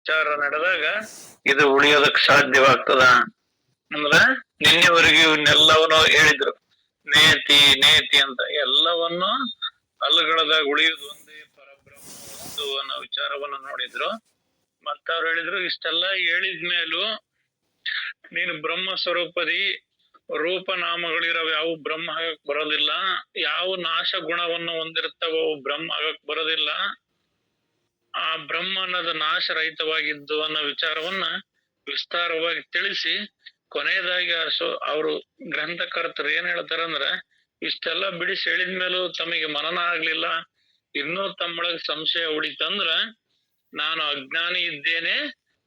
ವಿಚಾರ ನಡೆದಾಗ ಇದು ಉಳಿಯೋದಕ್ ಸಾಧ್ಯವಾಗ್ತದ ಅಂದ್ರ ನಿನ್ನೆವರೆಗೂ ಇವನ್ನೆಲ್ಲವನ್ನು ಹೇಳಿದ್ರು. ನೇತಿ ನೇತಿ ಅಂತ ಎಲ್ಲವನ್ನು ಅಲ್ಲುಗಳದಾಗ ಉಳಿಯುವುದು ಒಂದೇ ಪರಬ್ರಹ್ಮ ವಸ್ತು ಅನ್ನೋ ವಿಚಾರವನ್ನು ನೋಡಿದ್ರು. ಮತ್ತ ಅವ್ರು ಹೇಳಿದ್ರು ಇಷ್ಟೆಲ್ಲ ಹೇಳಿದ್ಮೇಲೂ ನೀನು ಬ್ರಹ್ಮ ಸ್ವರೂಪದಿ ರೂಪನಾಮಗಳಿರವ ಯಾವ ಬ್ರಹ್ಮ ಆಗಕ್ ಬರೋದಿಲ್ಲ, ಯಾವ ನಾಶ ಗುಣವನ್ನು ಹೊಂದಿರ್ತಾವ ಅವು ಬ್ರಹ್ಮ ಆಗಕ್ ಬರೋದಿಲ್ಲ. ಆ ಬ್ರಹ್ಮ ಅನ್ನೋದು ನಾಶ ರಹಿತವಾಗಿದ್ದು ಅನ್ನೋ ವಿಚಾರವನ್ನ ವಿಸ್ತಾರವಾಗಿ ತಿಳಿಸಿ ಕೊನೆಯದಾಗಿ ಅವರು ಗ್ರಂಥಕರ್ತರು ಏನ್ ಹೇಳ್ತಾರಂದ್ರ, ಇಷ್ಟೆಲ್ಲ ಬಿಡಿಸಿ ಹೇಳಿದ್ಮೇಲೂ ತಮಗೆ ಮನನ ಆಗ್ಲಿಲ್ಲ, ಇನ್ನೂ ತಮ್ಮೊಳಗ್ ಸಂಶಯ ಉಳಿತಂದ್ರ ನಾನು ಅಜ್ಞಾನಿ ಇದ್ದೇನೆ,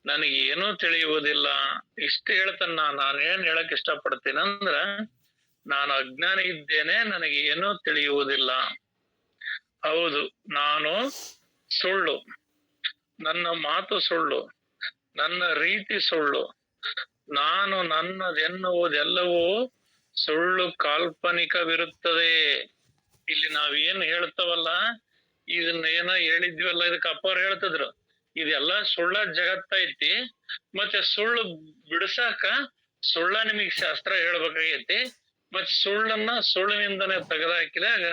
ನನಗೆ ಏನೂ ತಿಳಿಯುವುದಿಲ್ಲ. ಇಷ್ಟ ಹೇಳ್ತಾನ. ನಾನೇನ್ ಹೇಳಕ್ ಇಷ್ಟಪಡ್ತೀನಂದ್ರ ನಾನು ಅಜ್ಞಾನಿ ಇದ್ದೇನೆ, ನನಗೆ ಏನೂ ತಿಳಿಯುವುದಿಲ್ಲ. ಹೌದು, ನಾನು ಸುಳ್ಳು, ನನ್ನ ಮಾತು ಸುಳ್ಳು, ನನ್ನ ರೀತಿ ಸುಳ್ಳು, ನಾನು ನನ್ನದೆನ್ನುವುದೆಲ್ಲವೂ ಸುಳ್ಳು ಕಾಲ್ಪನಿಕವಿರುತ್ತದೆ. ಇಲ್ಲಿ ನಾವೇನ್ ಹೇಳ್ತವಲ್ಲ, ಇದನ್ನ ಏನೋ ಹೇಳಿದ್ವಲ್ಲ, ಇದಕ್ಕೆ ಅಪ್ಪವ್ರು ಹೇಳ್ತಿದ್ರು ಇದೆಲ್ಲ ಸುಳ್ಳ ಜಗತ್ತೈತಿ, ಮತ್ತೆ ಸುಳ್ಳು ಬಿಡ್ಸಾಕ ಸುಳ್ಳ ನಿಮಗ್ ಶಾಸ್ತ್ರ ಹೇಳ್ಬೇಕಾಗೈತಿ, ಮತ್ತೆ ಸುಳ್ಳನ್ನ ಸುಳ್ಳಿನಿಂದನೇ ತೆಗೆದಾಕಿದಾಗ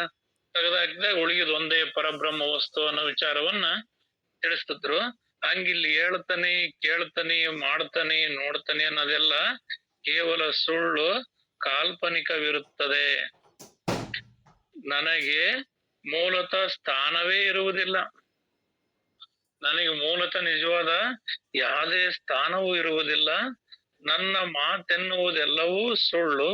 ಉಳಿಯೋದು ಒಂದೇ ಪರಬ್ರಹ್ಮ ವಸ್ತು ಅನ್ನೋ ವಿಚಾರವನ್ನ ತಿಳಿಸ್ತಿದ್ರು. ಹಂಗಿಲ್ಲಿ ಹೇಳ್ತಾನೆ, ಕೇಳ್ತಾನೆ, ಮಾಡ್ತಾನೆ, ನೋಡ್ತಾನೆ ಅನ್ನೋದೆಲ್ಲ ಕೇವಲ ಸುಳ್ಳು ಕಾಲ್ಪನಿಕವಿರುತ್ತದೆ. ನನಗೆ ಮೂಲತಃ ಸ್ಥಾನವೇ ಇರುವುದಿಲ್ಲ, ನನಗೆ ಮೂಲತಃ ನಿಜವಾದ ಯಾವುದೇ ಸ್ಥಾನವೂ ಇರುವುದಿಲ್ಲ. ನನ್ನ ಮಾತೆನ್ನುವುದೆಲ್ಲವೂ ಸುಳ್ಳು.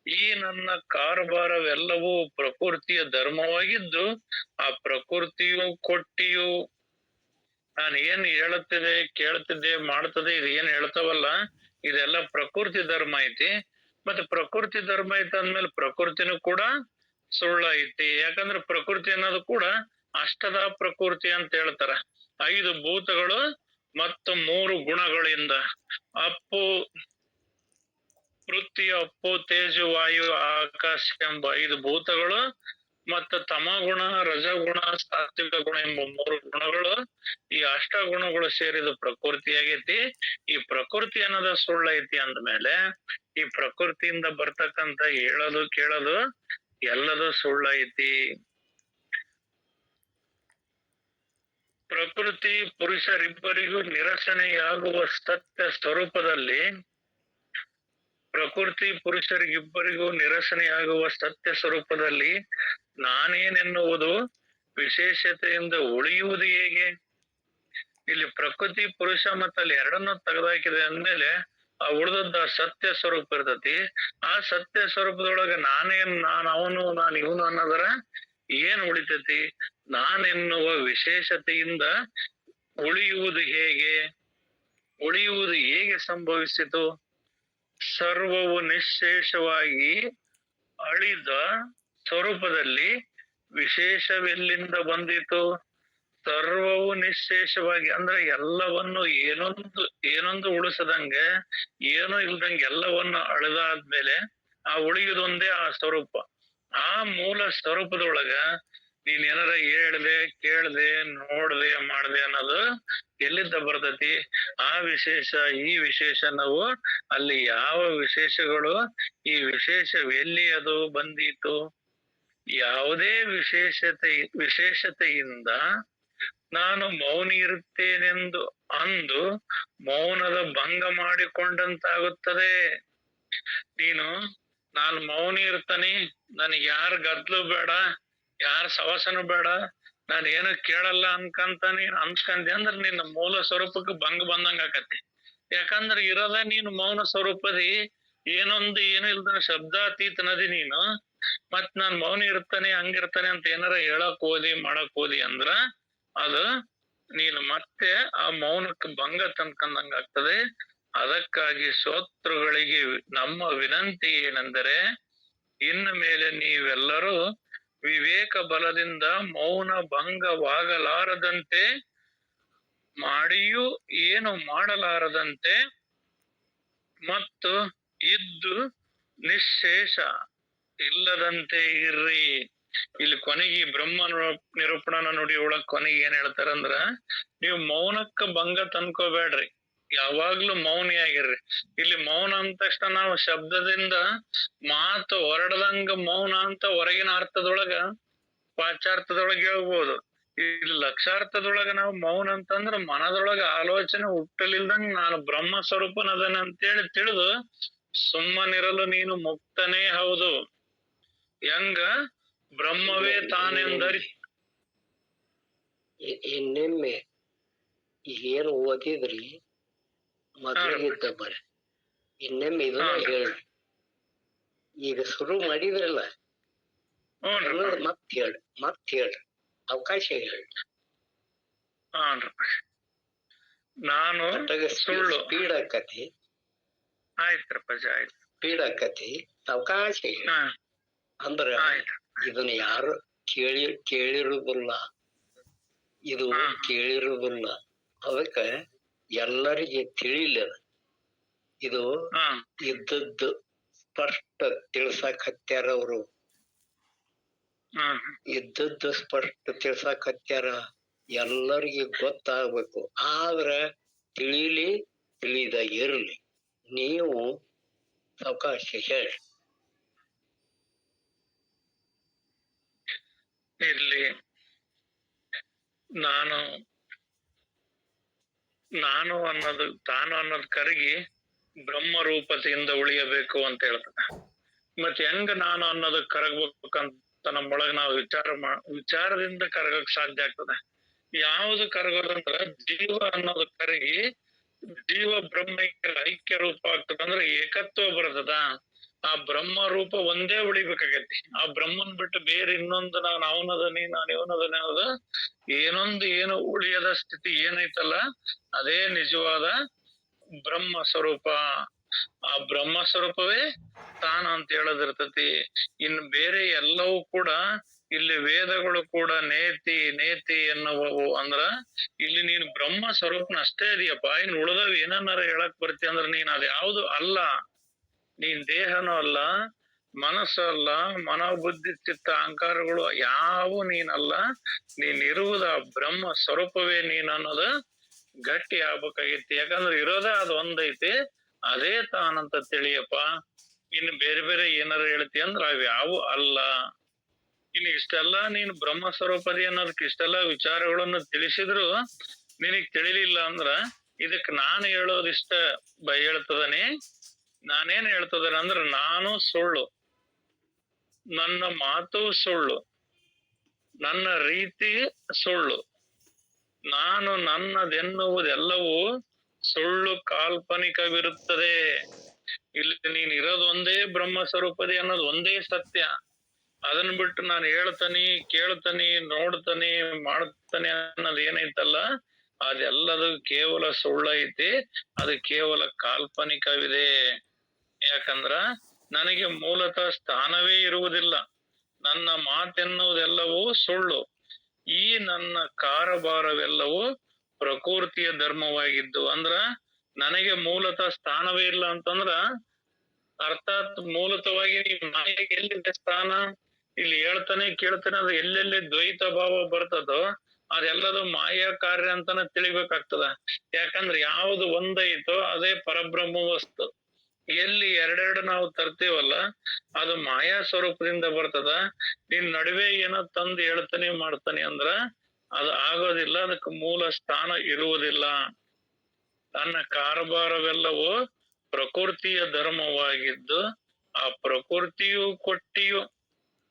ಈ ನನ್ನ ಕಾರಬಾರವೆಲ್ಲವೂ ಪ್ರಕೃತಿಯ ಧರ್ಮವಾಗಿದ್ದು, ಆ ಪ್ರಕೃತಿಯು ಕೊಟ್ಟಿಯು ನಾನು ಏನ್ ಹೇಳುತ್ತಿದೆ, ಕೇಳ್ತಿದ್ದೆ, ಮಾಡ್ತದೆ, ಇದು ಏನ್ ಹೇಳ್ತಾವಲ್ಲ ಇದೆಲ್ಲ ಪ್ರಕೃತಿ ಧರ್ಮ ಐತಿ. ಮತ್ತೆ ಪ್ರಕೃತಿ ಧರ್ಮ ಐತಿ ಅಂದ್ಮೇಲೆ ಪ್ರಕೃತಿನೂ ಕೂಡ ಸುಳ್ಳ ಐತಿ. ಯಾಕಂದ್ರೆ ಪ್ರಕೃತಿ ಅನ್ನೋದು ಕೂಡ ಅಷ್ಟದ ಪ್ರಕೃತಿ ಅಂತ ಹೇಳ್ತಾರ. 5 ಭೂತಗಳು ಮತ್ತು 3 ಗುಣಗಳಿಂದ ಅಪ್ಪು, ಪೃಥ್ವಿ, ಅಪ್ಪು, ತೇಜು, ವಾಯು, ಆಕಾಶ ಎಂಬ 5 ಭೂತಗಳು ಮತ್ತು ತಮಗುಣ, ರಜಗುಣ, ಸಾತ್ವಿಕ ಗುಣ ಎಂಬ 3 ಗುಣಗಳು, ಈ ಅಷ್ಟಗುಣಗಳು ಸೇರಿದ ಪ್ರಕೃತಿ ಆಗೈತಿ. ಈ ಪ್ರಕೃತಿ ಅನ್ನೋದ ಸುಳ್ಳ ಐತಿ ಅಂದ್ಮೇಲೆ ಈ ಪ್ರಕೃತಿಯಿಂದ ಬರ್ತಕ್ಕಂತ ಹೇಳೋದು ಕೇಳೋದು ಎಲ್ಲದೂ ಸುಳ್ಳ ಐತಿ. ಪ್ರಕೃತಿ ಪುರುಷರಿಬ್ಬರಿಗೂ ನಿರಸನೆಯಾಗುವ ಸತ್ಯ ಸ್ವರೂಪದಲ್ಲಿ, ಪ್ರಕೃತಿ ಪುರುಷರಿಗಿಬ್ಬರಿಗೂ ನಿರಸನೆಯಾಗುವ ಸತ್ಯ ಸ್ವರೂಪದಲ್ಲಿ ನಾನೇನೆನ್ನುವುದು ವಿಶೇಷತೆಯಿಂದ ಉಳಿಯುವುದು ಹೇಗೆ? ಇಲ್ಲಿ ಪ್ರಕೃತಿ ಪುರುಷ ಮತ್ತ ಅಲ್ಲಿ ಎರಡನ್ನೂ ತೆಗೆದಾಕಿದೆ ಅಂದ್ಮೇಲೆ ಆ ಉಳಿದದ್ದ ಸತ್ಯ ಸ್ವರೂಪ ಇರ್ತತಿ. ಆ ಸತ್ಯ ಸ್ವರೂಪದೊಳಗ ನಾನು ಅವನು, ನಾನು ಇವನು ಅನ್ನೋದರ ಏನ್ ಉಳಿತತಿ? ನಾನೆನ್ನುವ ವಿಶೇಷತೆಯಿಂದ ಉಳಿಯುವುದು ಹೇಗೆ? ಉಳಿಯುವುದು ಹೇಗೆ ಸಂಭವಿಸಿತು? ಸರ್ವವು ನಿಶ್ಶೇಷವಾಗಿ ಅಳಿದ ಸ್ವರೂಪದಲ್ಲಿ ವಿಶೇಷವೆಲ್ಲಿಂದ ಬಂದಿತು? ಸರ್ವವು ನಿಶ್ಶೇಷವಾಗಿ ಅಂದ್ರೆ ಎಲ್ಲವನ್ನು ಏನೊಂದು ಉಳಿಸದಂಗೆ, ಏನೂ ಇಲ್ದಂಗೆ ಎಲ್ಲವನ್ನು ಅಳೆದಾದ್ಮೇಲೆ ಆ ಉಳಿಯುದೊಂದೇ ಆ ಸ್ವರೂಪ. ಆ ಮೂಲ ಸ್ವರೂಪದೊಳಗ ನೀನ್ ಏನಾರ ಹೇಳ್ದೆ, ಕೇಳ್ದೆ, ನೋಡ್ದೆ, ಮಾಡ್ದೆ ಅನ್ನೋದು ಎಲ್ಲಿದ್ದ ಬರ್ತತಿ? ಆ ವಿಶೇಷ, ಈ ವಿಶೇಷ ನಾವು ಅಲ್ಲಿ ಯಾವ ವಿಶೇಷಗಳು, ಈ ವಿಶೇಷವೆಲ್ಲಿ ಅದು ಬಂದೀತು? ಯಾವುದೇ ವಿಶೇಷತೆಯಿಂದ ನಾನು ಮೌನಿ ಇರುತ್ತೇನೆಂದು ಅಂದು ಮೌನದ ಭಂಗ ಮಾಡಿಕೊಂಡಂತಾಗುತ್ತದೆ. ನೀನು ನಾನು ಮೌನಿ ಇರ್ತಾನೆ, ನನಗೆ ಯಾರ ಗದ್ಲು ಬೇಡ, ಯಾರ ಸವಾಸನು ಬೇಡ, ನಾನು ಏನು ಕೇಳಲ್ಲ ಅನ್ಕಂದೆ ಅಂದ್ರೆ ನಿನ್ನ ಮೂಲ ಸ್ವರೂಪಕ್ಕೆ ಭಂಗ ಬಂದಂಗ ಆಕತಿ. ಯಾಕಂದ್ರೆ ಇರೋದ ನೀನು ಮೌನ ಸ್ವರೂಪದಿ, ಏನು ಇಲ್ದ ಶಬ್ದಾತೀತ ನದಿ ನೀನು. ಮತ್ ನಾನ್ ಮೌನಿ ಇರ್ತಾನೆ, ಹಂಗಿರ್ತಾನೆ ಅಂತ ಏನಾರ ಹೇಳಕ್ ಓದಿ ಮಾಡಕ್ ಓದಿ ಅಂದ್ರ ಅದು ನೀನು ಮತ್ತೆ ಆ ಮೌನಕ್ಕೆ ಭಂಗ ತಂದ್ಕೊಂಡಂಗ ಆಗ್ತದೆ. ಅದಕ್ಕಾಗಿ ಶ್ರೋತೃಗಳಿಗೆ ನಮ್ಮ ವಿನಂತಿ ಏನೆಂದರೆ, ಇನ್ನು ಮೇಲೆ ನೀವೆಲ್ಲರೂ ವಿವೇಕ ಬಲದಿಂದ ಮೌನ ಭಂಗವಾಗಲಾರದಂತೆ ಮಾಡಿಯೂ ಏನು ಮಾಡಲಾರದಂತೆ ಮತ್ತು ಇದ್ದು ನಿಶ್ಶೇಷ ಇಲ್ಲದಂತೆ ಇರ್ರಿ. ಇಲ್ಲಿ ಕೊನೆಗೆ ಈ ಬ್ರಹ್ಮ ನಿರೂಪಣನ ನುಡಿ ಒಳಗ್ ಕೊನೆಗೆ ಏನ್ ಹೇಳ್ತಾರಂದ್ರ, ನೀವು ಮೌನಕ್ಕ ಭಂಗ ತಂದ್ಕೋಬೇಡ್ರಿ, ಯಾವಾಗ್ಲೂ ಮೌನಿಯಾಗಿರ್ರಿ. ಇಲ್ಲಿ ಮೌನ ಅಂದ ತಕ್ಷಣ ನಾವು ಶಬ್ದದಿಂದ ಮಾತು ಹೊರಡದಂಗ ಮೌನ ಅಂತ ಹೊರಗಿನ ಅರ್ಥದೊಳಗ ವಾಚಾರ್ಥದೊಳಗ ಹೇಳ್ಬೋದು. ಇಲ್ಲಿ ಲಕ್ಷಾರ್ಥದೊಳಗ ನಾವು ಮೌನ ಅಂತಂದ್ರ ಮನದೊಳಗ ಆಲೋಚನೆ ಹುಟ್ಟಲಿಲ್ದಂಗ ನಾನು ಬ್ರಹ್ಮ ಸ್ವರೂಪನದನ ಅಂತೇಳಿ ತಿಳಿದು ಸುಮ್ಮನಿರಲು ನೀನು ಮುಕ್ತನೇ ಹೌದು. ಹೆಂಗ ಬ್ರಹ್ಮವೇ ತಾನೆಂದರಿ. ಇನ್ನೊಮ್ಮೆ ಏನು ಓದಿದ್ರಿ ಮೊದಲಿಗಿದ್ದ ಬರ ಇನ್ನೊಮ್ಮೆ ಇದನ್ನ ಹೇಳ್ರಿ. ಈಗ ಶುರು ಮಾಡಿದ್ರಲ್ಲ ಮತ್ ಹೇಳ್ರಿ ಅವಕಾಶ ಹೇಳ್ರಿ. ನಾನು ಸುಳ್ಳು ಸ್ಪೀಡ್ ಆಕತಿ. ಆಯ್ತ್ರಪ್ಪಾಜಿ ಆಯ್ತು. ಸ್ಪೀಡ್ ಆಕತಿ, ಅವಕಾಶ ಅಂದ್ರ ಇದನ್ನ ಯಾರು ಕೇಳಿರುವುದಿಲ್ಲ, ಇದು ಕೇಳಿರುವುದಿಲ್ಲ. ಅದಕ್ಕ ಎಲ್ಲರಿಗೆ ತಿಳಿಲ. ಇದು ಇದ್ದದ್ದು ಸ್ಪಷ್ಟ ತಿಳ್ಸಾಕ್ ಹತ್ಯಾರ ಅವರು. ಇದ್ದದ್ದು ಸ್ಪಷ್ಟ ತಿಳ್ಸಾಕ್ ಹತ್ಯಾರ, ಎಲ್ಲರಿಗೆ ಗೊತ್ತಾಗ್ಬೇಕು. ಆದ್ರ ತಿಳಿದ ಇರ್ಲಿ. ನೀವು ಅವಕಾಶ ಹೇಳಿ. ಇರ್ಲಿ. ನಾನು ಅನ್ನೋದು ತಾನು ಅನ್ನೋದು ಕರಗಿ ಬ್ರಹ್ಮ ರೂಪತೆಯಿಂದ ಉಳಿಯಬೇಕು ಅಂತ ಹೇಳ್ತದೆ. ಮತ್ತೆ ಹೆಂಗ ನಾನು ಅನ್ನೋದು ಕರಗ್ಬೇಕಂತ ನಮ್ಮೊಳಗ ನಾವು ವಿಚಾರದಿಂದ ಕರಗಕ್ ಸಾಧ್ಯ ಆಗ್ತದೆ. ಯಾವುದು ಕರಗೋದಂದ್ರ ಜೀವ ಅನ್ನೋದು ಕರಗಿ ಜೀವ ಬ್ರಹ್ಮ ಐಕ್ಯ ರೂಪ ಆಗ್ತದ, ಅಂದ್ರೆ ಏಕತ್ವ ಬರ್ತದ. ಆ ಬ್ರಹ್ಮ ರೂಪ ಒಂದೇ ಉಳಿಬೇಕಾಗೈತಿ. ಆ ಬ್ರಹ್ಮನ್ ಬಿಟ್ಟು ಬೇರೆ ಇನ್ನೊಂದು ನಾನು ಅವನದನಿ ನಾನು ಇವನದನಿ ಅನ್ನೋದು ಏನು ಉಳಿಯದ ಸ್ಥಿತಿ ಏನೈತಲ್ಲ, ಅದೇ ನಿಜವಾದ ಬ್ರಹ್ಮ ಸ್ವರೂಪ. ಆ ಬ್ರಹ್ಮ ಸ್ವರೂಪವೇ ತಾನು ಅಂತ ಹೇಳೋದಿರ್ತತಿ. ಇನ್ನು ಬೇರೆ ಎಲ್ಲವೂ ಕೂಡ ಇಲ್ಲಿ ವೇದಗಳು ಕೂಡ ನೇತಿ ಎನ್ನುವವು. ಅಂದ್ರ ಇಲ್ಲಿ ನೀನು ಬ್ರಹ್ಮ ಸ್ವರೂಪನ ಅಷ್ಟೇ ಇದೆಯಪ್ಪ, ಇನ್ನು ಉಳಿದವ್ ಏನನ್ನಾರ ಹೇಳಕ್ ಬರ್ತಿ ಅಂದ್ರ ನೀನ್ ಅದ್ ಯಾವ್ದು ಅಲ್ಲ. ನೀನ್ ದೇಹನೂ ಅಲ್ಲ, ಮನಸ್ಸು ಅಲ್ಲ, ಮನೋಬುದ್ಧಿ ಚಿತ್ತ ಅಹಂಕಾರಗಳು ಯಾವು ನೀನಲ್ಲ. ನೀನ್ ಇರುವುದ ಬ್ರಹ್ಮ ಸ್ವರೂಪವೇ ನೀನ್ ಅನ್ನೋದು ಗಟ್ಟಿ ಆಗ್ಬೇಕಾಗೈತಿ. ಯಾಕಂದ್ರೆ ಇರೋದೇ ಅದು ಒಂದೈತಿ, ಅದೇ ತಾನಂತ ತಿಳಿಯಪ್ಪ. ಇನ್ನು ಬೇರೆ ಬೇರೆ ಏನಾರ ಹೇಳ್ತಿ ಅಂದ್ರ ಅವ್ ಯಾವು ಅಲ್ಲ. ಇನ್ನು ಇಷ್ಟೆಲ್ಲಾ ನೀನು ಬ್ರಹ್ಮ ಸ್ವರೂಪದಿ ಅನ್ನೋದಕ್ಕೆ ಇಷ್ಟೆಲ್ಲಾ ವಿಚಾರಗಳನ್ನು ತಿಳಿಸಿದ್ರು ನಿನಗ್ ತಿಳಿಲಿಲ್ಲ ಅಂದ್ರ ಇದಕ್ ನಾನು ಹೇಳೋದಿಷ್ಟ ಹೇಳ್ತದನಿ. ನಾನೇನ್ ಹೇಳ್ತದನ ಅಂದ್ರ, ನಾನು ಸುಳ್ಳು, ನನ್ನ ಮಾತು ಸುಳ್ಳು, ನನ್ನ ರೀತಿ ಸುಳ್ಳು, ನಾನು ನನ್ನದೆನ್ನುವುದೆಲ್ಲವೂ ಸುಳ್ಳು ಕಾಲ್ಪನಿಕವಿರುತ್ತದೆ. ಇಲ್ಲಿ ನೀನ್ ಇರೋದು ಒಂದೇ ಬ್ರಹ್ಮ ಸ್ವರೂಪದಿ ಅನ್ನೋದು ಒಂದೇ ಸತ್ಯ. ಅದನ್ನ ಬಿಟ್ಟು ನಾನು ಹೇಳ್ತಾನಿ ಕೇಳ್ತಾನಿ ನೋಡ್ತಾನಿ ಮಾಡ್ತಾನೆ ಅನ್ನೋದು ಏನೈತಲ್ಲ, ಅದೆಲ್ಲದು ಕೇವಲ ಸುಳ್ಳೈತಿ. ಅದು ಕೇವಲ ಕಾಲ್ಪನಿಕವಿದೆ. ಯಾಕಂದ್ರ ನನಗೆ ಮೂಲತಃ ಸ್ಥಾನವೇ ಇರುವುದಿಲ್ಲ. ನನ್ನ ಮಾತೆನ್ನುವುದೆಲ್ಲವೂ ಸುಳ್ಳು. ಈ ನನ್ನ ಕಾರಭಾರವೆಲ್ಲವೂ ಪ್ರಕೃತಿಯ ಧರ್ಮವಾಗಿದ್ದು. ಅಂದ್ರ ನನಗೆ ಮೂಲತಃ ಸ್ಥಾನವೇ ಇಲ್ಲ ಅಂತಂದ್ರ ಅರ್ಥಾತ್ ಮೂಲತವಾಗಿ ಮಾಯೆಗೆ ಎಲ್ಲಿದೆ ಸ್ಥಾನ? ಇಲ್ಲಿ ಹೇಳ್ತಾನೆ ಕೇಳ್ತಾನೆ ಅದು ಎಲ್ಲೆಲ್ಲಿ ದ್ವೈತ ಭಾವ ಬರ್ತದೋ ಅದೆಲ್ಲದು ಮಾಯಾ ಕಾರ್ಯ ಅಂತಾನೆ ತಿಳಿಬೇಕಾಗ್ತದ. ಯಾಕಂದ್ರೆ ಯಾವ್ದು ಒಂದೈತೋ ಅದೇ ಪರಬ್ರಹ್ಮ ವಸ್ತು. ಎಲ್ಲಿ ಎರಡೆರಡು ನಾವು ತರ್ತೀವಲ್ಲ ಅದು ಮಾಯಾ ಸ್ವರೂಪದಿಂದ ಬರ್ತದ. ನಿನ್ ನಡುವೆ ಏನೋ ತಂದು ಹೇಳ್ತಾನೆ ಮಾಡ್ತಾನೆ ಅಂದ್ರ ಅದು ಆಗೋದಿಲ್ಲ, ಅದಕ್ಕೆ ಮೂಲ ಸ್ಥಾನ ಇರುವುದಿಲ್ಲ. ತನ್ನ ಕಾರಭಾರವೆಲ್ಲವೂ ಪ್ರಕೃತಿಯ ಧರ್ಮವಾಗಿದ್ದು, ಆ ಪ್ರಕೃತಿಯು ಕೊಟ್ಟಿಯು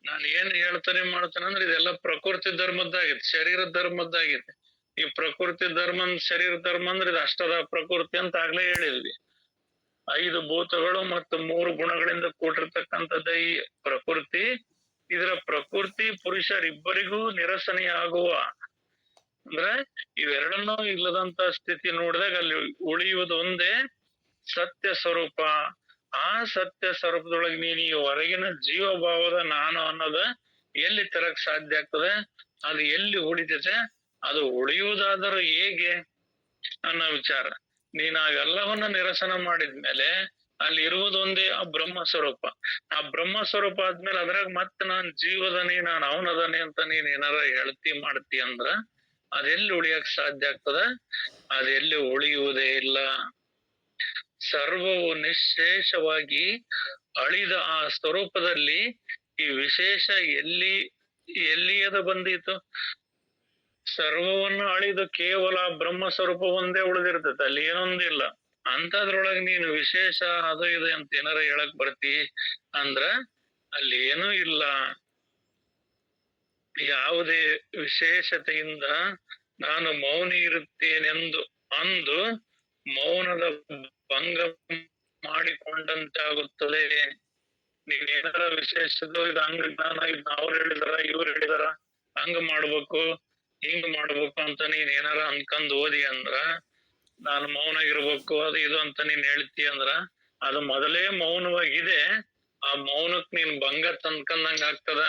ನಾನು ಏನ್ ಹೇಳ್ತಾನೆ ಮಾಡ್ತಾನೆ ಅಂದ್ರೆ ಇದೆಲ್ಲ ಪ್ರಕೃತಿ ಧರ್ಮದ್ದಾಗೈತಿ, ಶರೀರ ಧರ್ಮದ್ದಾಗೈತಿ. ಈ ಪ್ರಕೃತಿ ಧರ್ಮ ಶರೀರ ಧರ್ಮ ಅಂದ್ರೆ ಇದು ಅಷ್ಟದ ಪ್ರಕೃತಿ ಅಂತ ಆಗ್ಲೇ ಹೇಳಿದ್ವಿ. 5 ಭೂತಗಳು ಮತ್ತು 3 ಗುಣಗಳಿಂದ ಕೂಡಿರ್ತಕ್ಕಂಥದ್ದ ಈ ಪ್ರಕೃತಿ. ಇದರ ಪ್ರಕೃತಿ ಪುರುಷರಿಬ್ಬರಿಗೂ ನಿರಸನೆಯಾಗುವ ಅಂದ್ರೆ ಇವೆರಡನ್ನೂ ಇಲ್ಲದಂತ ಸ್ಥಿತಿ ನೋಡಿದಾಗ ಅಲ್ಲಿ ಉಳಿಯುವುದು ಒಂದೇ ಸತ್ಯ ಸ್ವರೂಪ. ಆ ಸತ್ಯ ಸ್ವರೂಪದೊಳಗೆ ನೀನು ಈ ಹೊರಗಿನ ಜೀವಭಾವದ ನಾನು ಅನ್ನೋದ ಎಲ್ಲಿ ತರಕ್ ಸಾಧ್ಯ ಆಗ್ತದೆ? ಅದು ಎಲ್ಲಿ ಉಳಿತೈತೆ? ಅದು ಉಳಿಯುವುದಾದರೂ ಹೇಗೆ ಅನ್ನೋ ವಿಚಾರ. ನೀನ್ ಅವೆಲ್ಲವನ್ನ ನಿರಸನ ಮಾಡಿದ್ಮೇಲೆ ಅಲ್ಲಿ ಇರುವುದು ಒಂದೇ ಆ ಬ್ರಹ್ಮ ಸ್ವರೂಪ. ಆ ಬ್ರಹ್ಮ ಸ್ವರೂಪ ಆದ್ಮೇಲೆ ಅದ್ರಾಗ ಮತ್ ನಾನ್ ಜೀವದನಿ, ನಾನ್ ಅವನದನಿ ಅಂತ ನೀನ್ ಏನಾರ ಹೇಳ್ತಿ ಮಾಡ್ತಿ ಅಂದ್ರ ಅದೆಲ್ಲಿ ಉಳಿಯಕ್ ಸಾಧ್ಯ ಆಗ್ತದ? ಅದೆಲ್ಲಿ ಉಳಿಯುವುದೇ ಇಲ್ಲ. ಸರ್ವವು ನಿಶೇಷವಾಗಿ ಅಳಿದ ಆ ಸ್ವರೂಪದಲ್ಲಿ ಈ ವಿಶೇಷ ಎಲ್ಲಿಯದ ಬಂದಿತು? ಸರ್ವವನ್ನು ಅಳಿದು ಕೇವಲ ಬ್ರಹ್ಮ ಸ್ವರೂಪ ಒಂದೇ ಉಳಿದಿರ್ತೈತೆ, ಅಲ್ಲಿ ಏನೊಂದಿಲ್ಲ. ಅಂತದ್ರೊಳಗ ನೀನು ವಿಶೇಷ ಅದು ಇದೆ ಅಂತ ಏನಾರ ಹೇಳಕ್ ಬರ್ತಿ ಅಂದ್ರ ಅಲ್ಲಿ ಏನೂ ಇಲ್ಲ. ಯಾವುದೇ ವಿಶೇಷತೆಯಿಂದ ನಾನು ಮೌನಿ ಇರುತ್ತೇನೆಂದು ಅಂದು ಮೌನದ ಭಂಗ ಮಾಡಿಕೊಂಡಂತಾಗುತ್ತದೆ. ನೀನೇನಾರ ವಿಶೇಷದ್ದು ಇದು ಹಂಗ ಜ್ಞಾನ, ಇದನ್ನ ಅವ್ರು ಹೇಳಿದಾರ ಇವ್ರು ಹೇಳಿದಾರ ಹಂಗ ಮಾಡ್ಬೇಕು ಹಿಂಗ್ ಮಾಡ್ಬೇಕು ಅಂತ ನೀನ್ ಏನಾರ ಅನ್ಕೊಂಡ್ ಓದಿ ಅಂದ್ರ, ನಾನು ಮೌನ ಇರ್ಬೇಕು ಅದು ಇದು ಅಂತ ನೀನ್ ಹೇಳ್ತಿ ಅಂದ್ರ ಅದು ಮೊದಲೇ ಮೌನವಾಗಿದೆ. ಆ ಮೌನಕ್ ನೀನ್ ಭಂಗ ತಂದ್ಕೊಂಡಂಗ ಆಗ್ತದ.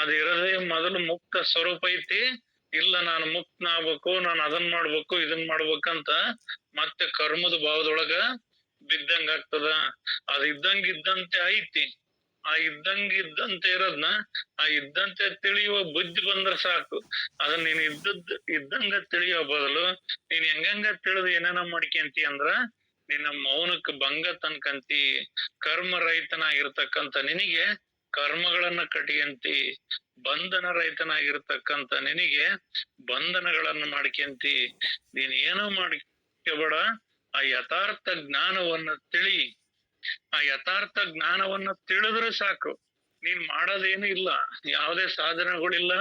ಅದ್ ಇರದೇ ಮೊದಲು ಮುಕ್ತ ಸ್ವರೂಪ ಐತಿ. ಇಲ್ಲ ನಾನು ಮುಕ್ತನ ಆಗ್ಬೇಕು, ನಾನು ಅದನ್ ಮಾಡ್ಬೇಕು ಇದನ್ ಮಾಡ್ಬೇಕಂತ ಮತ್ತೆ ಕರ್ಮದ ಭಾವದೊಳಗ ಬಿದ್ದಂಗ ಆಗ್ತದ. ಅದ್ ಇದ್ದಂತೆ ಐತಿ. ಆ ಇದ್ದಂತೆ ಇರೋದ್ನ ಆ ಇದ್ದಂತೆ ತಿಳಿಯುವ ಬುದ್ಧಿ ಬಂದ್ರ ಸಾಕು. ಅದನ್ನ ನೀನ್ ಇದ್ದಂಗ ತಿಳಿಯೋ ಬದಲು ನೀನ್ ಹೆಂಗ ತಿಳಿದು ಏನೇನ ಮಾಡ್ಕೊಂತಿ ಅಂದ್ರ ನಿನ್ನ ಮೌನಕ್ಕೆ ಭಂಗ ತನ್ಕಂತಿ. ಕರ್ಮ ರಹಿತನಾಗಿರ್ತಕ್ಕಂಥ ನಿನಗೆ ಕರ್ಮಗಳನ್ನ ಕಟಿಯಂತಿ, ಬಂಧನ ರಹಿತನಾಗಿರ್ತಕ್ಕಂಥ ನಿನಗೆ ಬಂಧನಗಳನ್ನ ಮಾಡ್ಕೊಂತಿ. ನೀನ್ ಏನೋ ಮಾಡ್ಕೋಬೇಡ, ಆ ಯಥಾರ್ಥ ಜ್ಞಾನವನ್ನ ತಿಳಿ. ಆ ಯಥಾರ್ಥ ಜ್ಞಾನವನ್ನ ತಿಳಿದ್ರೆ ಸಾಕು. ನೀನ್ ಮಾಡೋದೇನು ಇಲ್ಲ, ಯಾವುದೇ ಸಾಧನೆಗಳಿಲ್ಲ,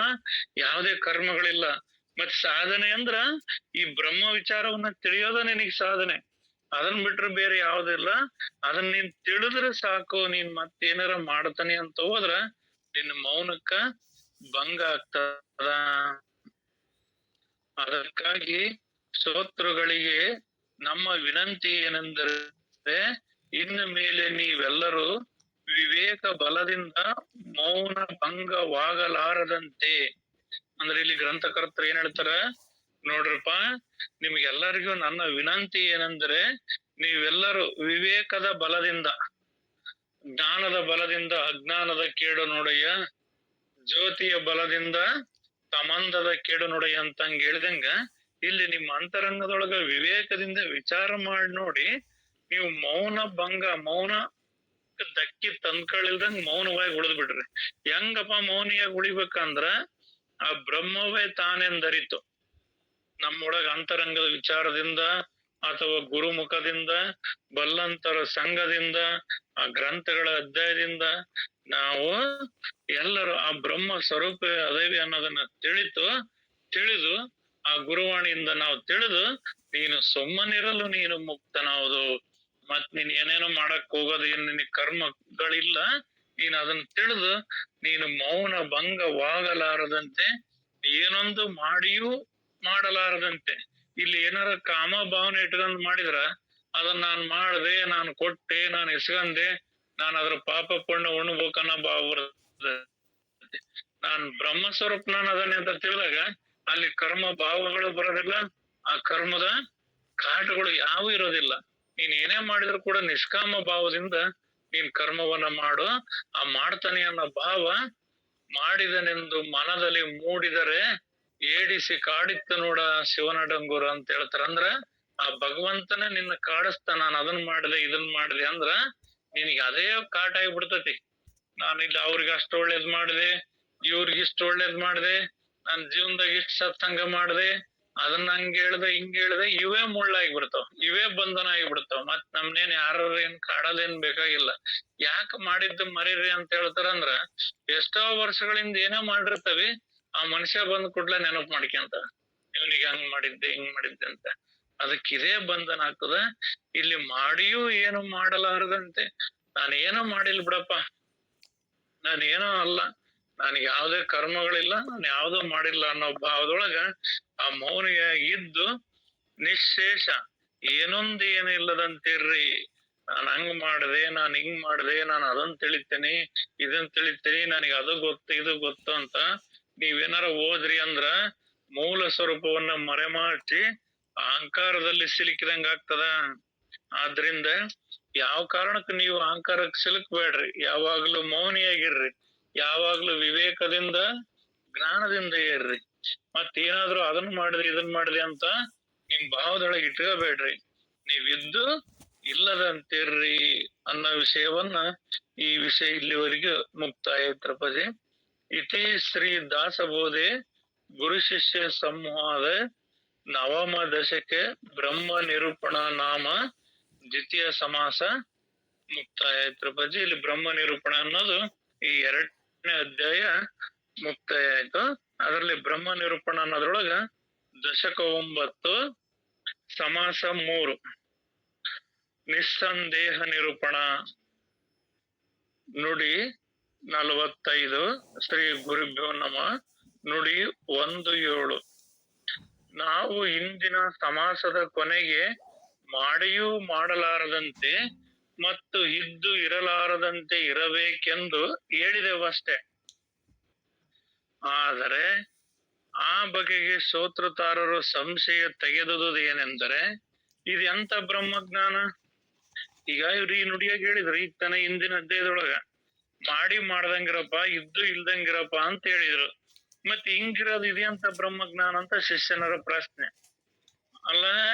ಯಾವುದೇ ಕರ್ಮಗಳಿಲ್ಲ. ಮತ್ ಸಾಧನೆ ಅಂದ್ರ ಈ ಬ್ರಹ್ಮ ವಿಚಾರವನ್ನ ತಿಳಿಯೋದ ನಿನಗ್ ಸಾಧನೆ. ಅದನ್ ಬಿಟ್ರೆ ಬೇರೆ ಯಾವ್ದಿಲ್ಲ. ಅದನ್ನ ನೀನ್ ತಿಳಿದ್ರೆ ಸಾಕು. ನೀನ್ ಮತ್ತೇನಾರ ಮಾಡ್ತಾನೆ ಅಂತ ಹೋದ್ರ ನಿನ್ನ ಮೌನಕ್ಕ ಭಂಗ ಆಗ್ತದ. ಅದಕ್ಕಾಗಿ ಶ್ರೋತೃಗಳಿಗೆ ನಮ್ಮ ವಿನಂತಿ ಏನೆಂದರೆ, ಇನ್ನು ಮೇಲೆ ನೀವೆಲ್ಲರೂ ವಿವೇಕ ಬಲದಿಂದ ಮೌನ ಭಂಗವಾಗಲಾರದಂತೆ. ಅಂದ್ರೆ ಇಲ್ಲಿ ಗ್ರಂಥಕರ್ತರು ಏನ್ ಹೇಳ್ತಾರ ನೋಡ್ರಪ್ಪ, ನಿಮ್ಗೆಲ್ಲರಿಗೂ ನನ್ನ ವಿನಂತಿ ಏನೆಂದ್ರೆ, ನೀವೆಲ್ಲರೂ ವಿವೇಕದ ಬಲದಿಂದ, ಜ್ಞಾನದ ಬಲದಿಂದ ಅಜ್ಞಾನದ ಕೇಡು ನೋಡಯ್ಯ, ಜ್ಯೋತಿಯ ಬಲದಿಂದ ಸಂಬಂಧದ ಕೇಡು ನೋಡಯ್ಯ ಅಂತಂಗ ಹೇಳ್ದಂಗ, ಇಲ್ಲಿ ನಿಮ್ಮ ಅಂತರಂಗದೊಳಗ ವಿವೇಕದಿಂದ ವಿಚಾರ ಮಾಡಿ ನೋಡಿ, ನೀವು ಮೌನ ಭಂಗ, ಮೌನ ಧಕ್ಕಿ ತಂದ್ಕೊಳ್ಳಿಲ್ದಂಗ ಮೌನವಾಗಿ ಉಳಿದ್ ಬಿಡ್ರಿ. ಹೆಂಗಪ್ಪ ಮೌನಿಯಾಗಿ ಉಳಿಬೇಕಂದ್ರ, ಆ ಬ್ರಹ್ಮವೇ ತಾನೆಂದರಿತು ನಮ್ಮೊಳಗ ಅಂತರಂಗದ ವಿಚಾರದಿಂದ ಅಥವಾ ಗುರುಮುಖದಿಂದ, ಬಲ್ಲಂತರ ಸಂಘದಿಂದ, ಆ ಗ್ರಂಥಗಳ ಅಧ್ಯಾಯದಿಂದ ನಾವು ಎಲ್ಲರೂ ಆ ಬ್ರಹ್ಮ ಸ್ವರೂಪ ಅದೇವಿ ಅನ್ನೋದನ್ನ ತಿಳಿದು ಆ ಗುರುವಾಣಿಯಿಂದ ನಾವು ತಿಳಿದು, ನೀನು ಸುಮ್ಮನಿರಲು ನೀನು ಮುಕ್ತನಾವುದು. ಮತ್ ನೀನ್ ಏನೇನೋ ಮಾಡಕ್ ಹೋಗೋದು ಏನ್ ನಿನಗ್ ಕರ್ಮಗಳಿಲ್ಲ. ನೀನ್ ಅದನ್ನ ತಿಳಿದು ನೀನು ಮೌನ ಭಂಗವಾಗಲಾರದಂತೆ, ಏನೊಂದು ಮಾಡಿಯೂ ಮಾಡಲಾರದಂತೆ. ಇಲ್ಲಿ ಏನಾರ ಕಾಮ ಭಾವನೆ ಇಟ್ಕೊಂಡ್ ಮಾಡಿದ್ರ ಅದನ್ನ ನಾನ್ ಮಾಡ್ದೆ, ನಾನು ಕೊಟ್ಟೆ, ನಾನು ಎಸ್ಕಂದೆ, ನಾನು ಅದ್ರ ಪಾಪ ಪುಣ್ಯ ಉಣ್ಬೇಕನ್ನೋ ಭಾವ ಬರ್ತದೆ. ನಾನ್ ಬ್ರಹ್ಮ ಸ್ವರೂಪ ನಾನು ಅದನ್ನೇ ಅಂತ ತಿಳಿದಾಗ ಅಲ್ಲಿ ಕರ್ಮ ಭಾವಗಳು ಬರೋದಿಲ್ಲ, ಆ ಕರ್ಮದ ಕಾಟಗಳು ಯಾವು ಇರೋದಿಲ್ಲ. ನೀನ್ ಏನೇ ಮಾಡಿದ್ರು ಕೂಡ ನಿಷ್ಕಾಮ ಭಾವದಿಂದ ನೀನ್ ಕರ್ಮವನ್ನ ಮಾಡು. ಆ ಮಾಡ್ತಾನೆ ಅನ್ನೋ ಭಾವ ಮಾಡಿದನೆಂದು ಮನದಲ್ಲಿ ಮೂಡಿದರೆ ಏಡಿಸಿ ಕಾಡಿತ್ತು ನೋಡ ಶಿವನ ಡಂಗೂರ ಅಂತ ಹೇಳ್ತಾರ. ಅಂದ್ರ ಆ ಭಗವಂತನೇ ನಿನ್ನ ಕಾಡಿಸ್ತಾನ, ನಾನು ಅದನ್ ಮಾಡಿದೆ ಇದನ್ ಮಾಡಿದೆ ಅಂದ್ರ ನಿನಗೆ ಅದೇ ಕಾಟ ಆಗಿಬಿಡ್ತತಿ. ನಾನು ಇಲ್ಲಿ ಅವ್ರಿಗೆ ಅಷ್ಟು ಒಳ್ಳೇದ್ ಮಾಡಿದೆ, ಇವ್ರಿಗೆ ಇಷ್ಟು ಒಳ್ಳೇದ್ ಮಾಡಿದೆ, ನನ್ ಜೀವನದಾಗ ಇಷ್ಟ ಸತ್ಸಂಗ ಮಾಡಿದೆ, ಅದನ್ನ ಹಂಗ ಹೇಳ್ದೆ ಹಿಂಗ್ ಹೇಳ್ದೆ, ಇವೇ ಮುಳ್ಳಾಗಿಬಿಡ್ತಾವ, ಇವೇ ಬಂಧನ ಆಗಿಬಿಡ್ತಾವ. ಮತ್ ನಮ್ನೇನ್ ಯಾರು ಏನ್ ಕಾಡೋದೇನ್ ಬೇಕಾಗಿಲ್ಲ. ಯಾಕೆ ಮಾಡಿದ್ದು ಮರೀರಿ ಅಂತ ಹೇಳ್ತಾರಂದ್ರ, ಎಷ್ಟೋ ವರ್ಷಗಳಿಂದ ಏನೋ ಮಾಡಿರ್ತವಿ, ಆ ಮನುಷ್ಯ ಬಂದ್ ಕೂಡ್ಲೆ ನೆನಪು ಮಾಡ್ಕೊಂತ ಇವನಿಗೆ ಹಂಗ್ ಮಾಡಿದ್ದೆ ಹಿಂಗ್ ಮಾಡಿದ್ದೆ ಅಂತ. ಅದಕ್ಕೆ ಇದೇ ಬಂಧನ ಆಗ್ತದ. ಇಲ್ಲಿ ಮಾಡಿಯೂ ಏನು ಮಾಡಲಾರದಂತೆ, ನಾನೇನೋ ಮಾಡಿಲ್ ಬಿಡಪ್ಪ, ನಾನೇನೋ ಅಲ್ಲ, ನನಗೆ ಯಾವುದೇ ಕರ್ಮಗಳಿಲ್ಲ, ನಾನು ಯಾವ್ದೋ ಮಾಡಿಲ್ಲ ಅನ್ನೋ ಭಾವದೊಳಗ ಆ ಮೌನಿಯಾಗಿದ್ದು ನಿಶೇಷ ಏನೊಂದು ಏನು ಇಲ್ಲದಂತಿರ್ರಿ. ನಾನ್ ಹಂಗ್ ಮಾಡ್ದೆ, ನಾನ್ ಹಿಂಗ್ ಮಾಡ್ದೆ, ನಾನು ಅದನ್ ತಿಳಿತೇನಿ ಇದನ್ ತಿಳಿತೇನಿ, ನನಗೆ ಅದು ಗೊತ್ತು ಇದು ಗೊತ್ತು ಅಂತ ನೀವೇನಾರ ಹೋದ್ರಿ ಅಂದ್ರ ಮೂಲ ಸ್ವರೂಪವನ್ನ ಮರೆಮಾಚಿ ಅಹಂಕಾರದಲ್ಲಿ ಸಿಲುಕಿದಂಗ ಆಗ್ತದ. ಆದ್ರಿಂದ ಯಾವ ಕಾರಣಕ್ಕೆ ನೀವು ಅಹಂಕಾರಕ್ಕೆ ಸಿಲುಕ್ಬೇಡ್ರಿ, ಯಾವಾಗ್ಲೂ ಮೌನಿಯಾಗಿರ್ರಿ, ಯಾವಾಗ್ಲೂ ವಿವೇಕದಿಂದ ಜ್ಞಾನದಿಂದ ಇರ್ರಿ. ಮತ್ತೇನಾದ್ರೂ ಅದನ್ನ ಮಾಡಿದ್ರಿ ಇದನ್ ಮಾಡಿದ್ರಿ ಅಂತ ನಿಮ್ ಭಾವದೊಳಗೆ ಇಟ್ಕೋಬೇಡ್ರಿ, ನೀವಿದ್ದು ಇಲ್ಲದಂತಿರ್ರಿ ಅನ್ನೋ ವಿಷಯವನ್ನ ಈ ವಿಷಯ ಇಲ್ಲಿವರೆಗೂ ಮುಕ್ತಾಯ ತ್ರಪದಿ. ಇತಿ ಶ್ರೀ ದಾಸಬೋಧೆ ಗುರು ಶಿಷ್ಯ ಸಂವಾದ ನವಮ ದಶಕೆ ಬ್ರಹ್ಮ ನಿರೂಪಣ ನಾಮ ದ್ವಿತೀಯ ಸಮಾಸ ಮುಕ್ತಾಯ ತ್ರಪದಿ. ಇಲ್ಲಿ ಬ್ರಹ್ಮ ನಿರೂಪಣ ಅನ್ನೋದು ಈ 2ನೇ ಅಧ್ಯಾಯ ಮುಕ್ತಾಯ ಆಯ್ತು. ಅದರಲ್ಲಿ ಬ್ರಹ್ಮ ನಿರೂಪಣ ಅನ್ನೋದ್ರೊಳಗ ದಶಕ 9 ಸಮಾಸ 3 ನಿಸ್ಸಂದೇಹ ನಿರೂಪಣ ನುಡಿ 45 ಶ್ರೀ ಗುರುಭ್ಯೋ ನಮಃ ನುಡಿ 1-7. ನಾವು ಇಂದಿನ ಸಮಾಸದ ಕೊನೆಗೆ ಮಾಡಿಯೂ ಮಾಡಲಾರದಂತೆ ಮತ್ತು ಇದ್ದು ಇರಲಾರದಂತೆ ಇರಬೇಕೆಂದು ಹೇಳಿದೆವಷ್ಟೆ. ಆದರೆ ಆ ಬಗೆಗೆ ಶ್ರೋತೃತಾರರು ಸಂಶಯ ತೆಗೆದುದು ಏನೆಂದರೆ, ಇದು ಎಂತ ಬ್ರಹ್ಮಜ್ಞಾನ? ಈಗ ಇವ್ರು ಈ ನುಡಿಯಾಗಿ ಹೇಳಿದ್ರು ಈಗ ತಾನೆ ಹಿಂದಿನ ಅಧ್ಯಾಯದೊಳಗ ಮಾಡಿ ಮಾಡ್ದಂಗಿರಪ್ಪ, ಇದ್ದು ಇಲ್ದಂಗಿರಪ್ಪ ಅಂತ ಹೇಳಿದ್ರು. ಮತ್ತೆ ಹಿಂಗಿರೋದು ಇದೆಯಂತ ಬ್ರಹ್ಮಜ್ಞಾನ ಅಂತ ಶಿಷ್ಯನರ ಪ್ರಶ್ನೆ. ಅಲ್ಲ,